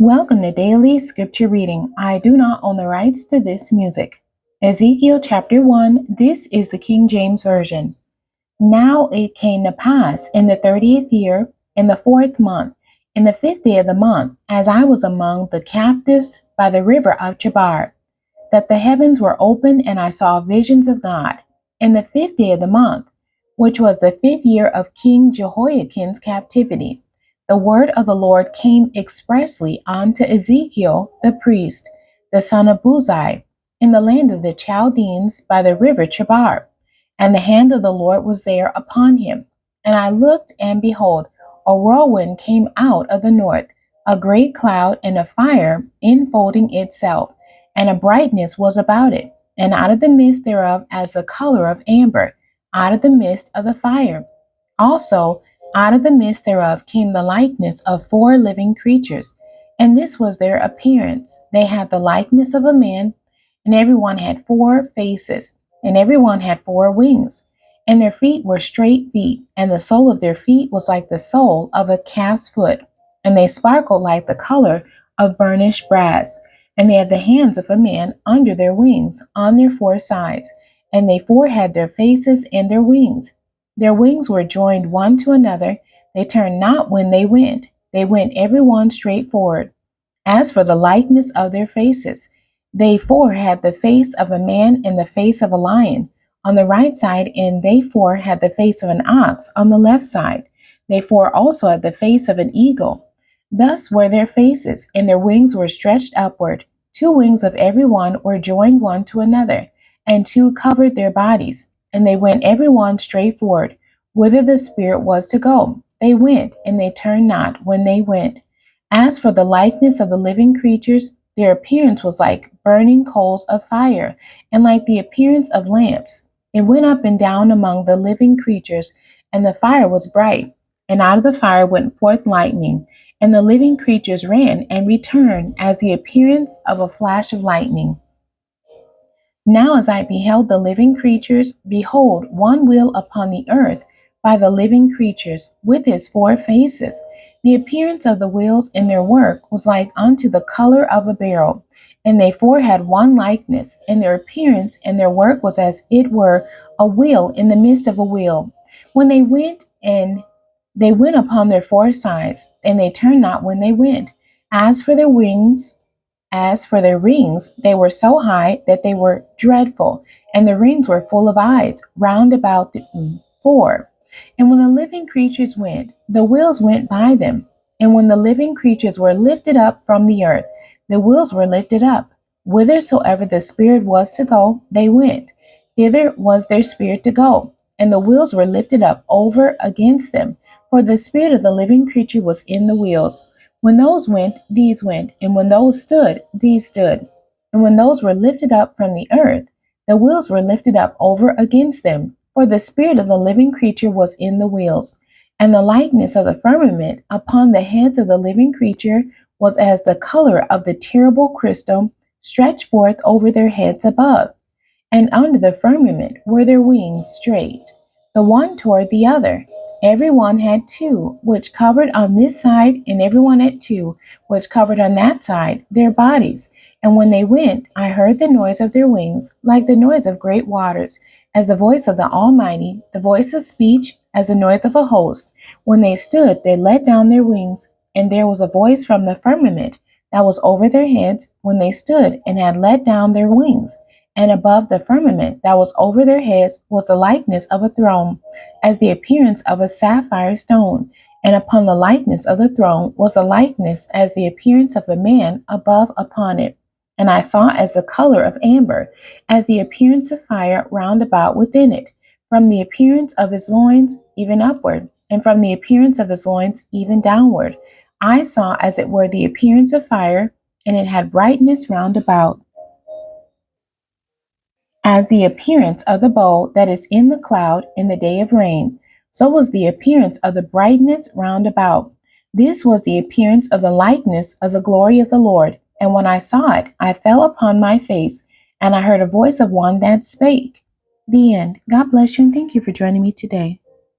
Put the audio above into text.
Welcome to Daily Scripture Reading. I do not own the rights to this music. Ezekiel chapter 1, this is the King James Version. Now it came to pass in the 30th year, in the 4th month, in the 5th day of the month, as I was among the captives by the river of Chebar, that the heavens were opened and I saw visions of God. In the 5th day of the month, which was the 5th year of King Jehoiakim's captivity, the word of the Lord came expressly unto Ezekiel the priest, the son of Buzi, in the land of the Chaldeans by the river Chebar. And the hand of the Lord was there upon him. And I looked, and behold, a whirlwind came out of the north, a great cloud and a fire enfolding itself, and a brightness was about it, and out of the midst thereof as the color of amber, out of the midst of the fire. Also, out of the midst thereof came the likeness of 4 living creatures, and this was their appearance. They had the likeness of a man, and every one had 4 faces, and every one had 4 wings. And their feet were straight feet, and the sole of their feet was like the sole of a calf's foot, and they sparkled like the color of burnished brass. And they had the hands of a man under their wings, on their 4 sides, and they 4 had their faces and their wings. Their wings were joined one to another. They turned not when they went every one straight forward. As for the likeness of their faces, they 4 had the face of a man and the face of a lion on the right side, and they 4 had the face of an ox on the left side. They 4 also had the face of an eagle. Thus were their faces, and their wings were stretched upward. 2 wings of every one were joined one to another, and 2 covered their bodies. And they went every one straight forward, whither the Spirit was to go. They went, and they turned not when they went. As for the likeness of the living creatures, their appearance was like burning coals of fire, and like the appearance of lamps. It went up and down among the living creatures, and the fire was bright. And out of the fire went forth lightning, and the living creatures ran and returned as the appearance of a flash of lightning. Now as I beheld the living creatures, behold, one wheel upon the earth by the living creatures, with his 4 faces. The appearance of the wheels in their work was like unto the color of a beryl, and they 4 had one likeness, and their appearance and their work was as it were a wheel in the midst of a wheel. When they went upon their 4 sides, and they turned not when they went. As for their rings, they were so high that they were dreadful, and the rings were full of eyes round about the 4. And when the living creatures went, the wheels went by them. And when the living creatures were lifted up from the earth, the wheels were lifted up. Whithersoever the Spirit was to go, they went. Thither was their spirit to go. And the wheels were lifted up over against them, for the spirit of the living creature was in the wheels. When those went, these went, and when those stood, these stood. And when those were lifted up from the earth, the wheels were lifted up over against them, for the spirit of the living creature was in the wheels. And the likeness of the firmament upon the heads of the living creature was as the color of the terrible crystal stretched forth over their heads above. And under the firmament were their wings straight, the one toward the other. Every one had 2, which covered on this side, and every one had 2, which covered on that side, their bodies. And when they went, I heard the noise of their wings, like the noise of great waters, as the voice of the Almighty, the voice of speech, as the noise of a host. When they stood, they let down their wings, and there was a voice from the firmament that was over their heads when they stood and had let down their wings. And above the firmament that was over their heads was the likeness of a throne, as the appearance of a sapphire stone. And upon the likeness of the throne was the likeness as the appearance of a man above upon it. And I saw as the color of amber, as the appearance of fire round about within it, from the appearance of his loins even upward, and from the appearance of his loins even downward. I saw as it were the appearance of fire, and it had brightness round about. As the appearance of the bow that is in the cloud in the day of rain, so was the appearance of the brightness round about. This was the appearance of the likeness of the glory of the Lord. And when I saw it, I fell upon my face, and I heard a voice of one that spake. The end. God bless you, and thank you for joining me today.